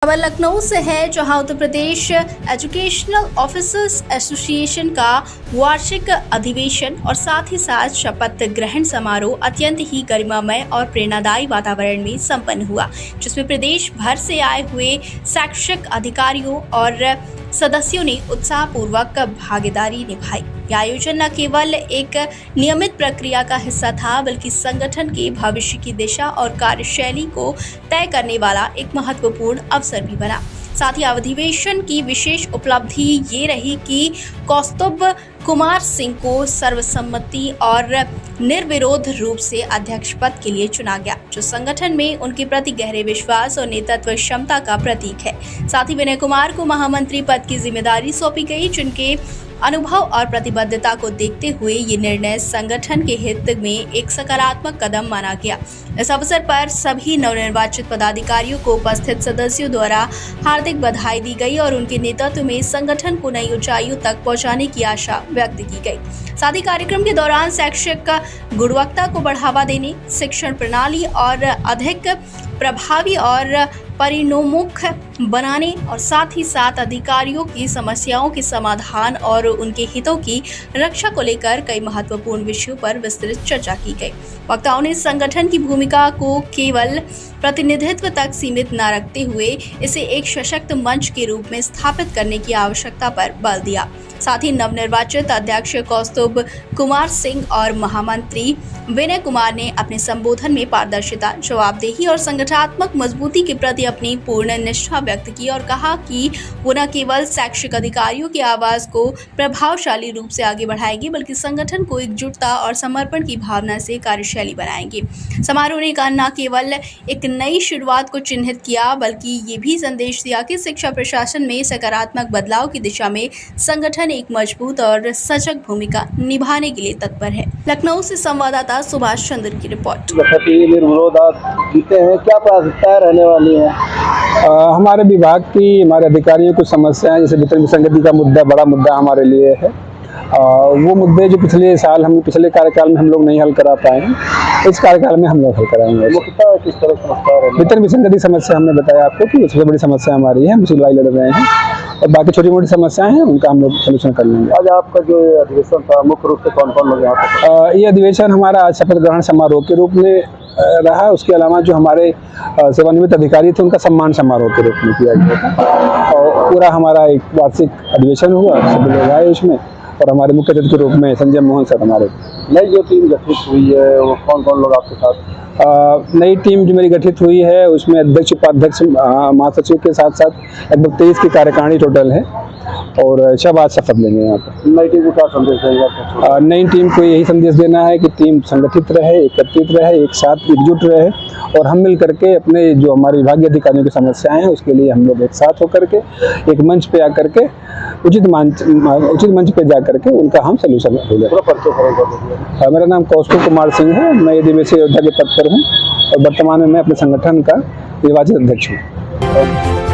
खबर लखनऊ से है, जहां Uttar Pradesh educational officers association का वार्षिक अधिवेशन और साथ ही साथ शपथ ग्रहण समारोह अत्यंत ही गरिमामय और प्रेरणादायी वातावरण में संपन्न हुआ, जिसमें प्रदेश भर से आए हुए शैक्षिक अधिकारियों और सदस्यों ने उत्साहपूर्वक भागीदारी निभाई। यह आयोजन न केवल एक नियमित प्रक्रिया का हिस्सा था, बल्कि संगठन के भविष्य की दिशा और कार्यशैली को तय करने वाला एक महत्वपूर्ण अवसर भी बना। साथ ही अधिवेशन की विशेष उपलब्धि ये रही कि कौस्तुभ कुमार सिंह को सर्वसम्मति और निर्विरोध रूप से अध्यक्ष पद के लिए चुना गया, जो संगठन में उनके प्रति गहरे विश्वास और नेतृत्व क्षमता का प्रतीक है। साथ ही विनय कुमार को महामंत्री पद की जिम्मेदारी सौंपी गई, जिनके अनुभव और प्रतिबद्धता को देखते हुए ये निर्णय संगठन के हित में एक सकारात्मक कदम माना गया। इस अवसर पर सभी नवनिर्वाचित पदाधिकारियों को उपस्थित सदस्यों द्वारा हार्दिक बधाई दी गई और उनके नेतृत्व में संगठन को नई ऊंचाइयों तक पहुंचाने की आशा व्यक्त की गई। साथ ही कार्यक्रम के दौरान शैक्षिक गुणवत्ता को बढ़ावा देने, शिक्षण प्रणाली और अधिक प्रभावी और परिणोन्मुख बनाने और साथ ही साथ अधिकारियों की समस्याओं के समाधान और उनके हितों की रक्षा को लेकर कई महत्वपूर्ण विषयों पर विस्तृत चर्चा की गई। वक्ताओं ने संगठन की भूमिका को केवल प्रतिनिधित्व तक सीमित न रखते हुए इसे एक सशक्त मंच के रूप में स्थापित करने की आवश्यकता पर बल दिया। साथ ही नवनिर्वाचित अध्यक्ष कौस्तुभ कुमार सिंह और महामंत्री विनय कुमार ने अपने संबोधन में पारदर्शिता, जवाबदेही और संगठनात्मक मजबूती के प्रति अपनी पूर्ण निष्ठा व्यक्त की और कहा कि वो न केवल शैक्षिक अधिकारियों की आवाज को प्रभावशाली रूप से आगे बढ़ाएंगे, बल्कि संगठन को एकजुटता और समर्पण की भावना से कार्यशैली बनाएंगे। समारोह ने न केवल एक नई शुरुआत को चिन्हित किया, बल्कि ये भी संदेश दिया कि शिक्षा प्रशासन में सकारात्मक बदलाव की दिशा में संगठन एक मजबूत और सजग भूमिका निभाने के लिए तत्पर है। लखनऊ से संवाददाता सुभाष चंद्र की रिपोर्ट। निर्विरोध आप जीते हैं, क्या प्राथमिकताएं रहने वाली हैं? हमारे विभाग की, हमारे अधिकारियों को समस्याएं, जैसे वेतन विसंगति का मुद्दा बड़ा मुद्दा हमारे लिए है। वो मुद्दे जो पिछले कार्यकाल में हम लोग नहीं हल करा पाए हैं, इस कार्यकाल में हम लोग हल कराएंगे। किस तरह की समस्या है? वेतन विसंगति समस्या हमने बताया आपको कि सबसे बड़ी समस्या हमारी है, हम उसी लड़ाई लड़ रहे हैं और बाकी छोटी मोटी समस्याएं हैं, उनका हम लोग सलूशन कर लेंगे। आज आपका जो अधिवेशन था, मुख्य रूप से कौन कौन लोग यहाँ पे? ये अधिवेशन हमारा आज शपथ ग्रहण समारोह के रूप में रहा। उसके अलावा जो हमारे सेवानिवृत्त अधिकारी थे, उनका सम्मान समारोह के रूप में किया गया था और पूरा हमारा एक वार्षिक अधिवेशन हुआ, सभी लोग आए उसमें और हमारे मुख्य अतिथि के रूप में संजय मोहन सर हमारे। नई जो टीम गठित हुई है, वो कौन कौन लोग आपके साथ? नई टीम जो मेरी गठित हुई है, उसमें अध्यक्ष, उपाध्यक्ष, महासचिव के साथ साथ लगभग 23 की कार्यकारिणी टोटल है और सब आज शपथ लेंगे यहाँ पर। नई टीम को क्या संदेश देगा? नई टीम को यही संदेश देना है कि टीम संगठित रहे, एकत्रित रहे, एक साथ एकजुट रहे और हम मिल करके अपने जो हमारे विभागीय अधिकारियों की समस्याएं हैं, उसके लिए हम लोग एक साथ होकर के एक मंच पे आकर के उचित मंच पे जा करके उनका हम सलूशन ढूंढें। मेरा नाम कौस्तुभ कुमार सिंह है, मैं आदिवासी योद्धा के पद पर हूँ और वर्तमान में मैं अपने संगठन का निर्वाचित अध्यक्ष हूँ।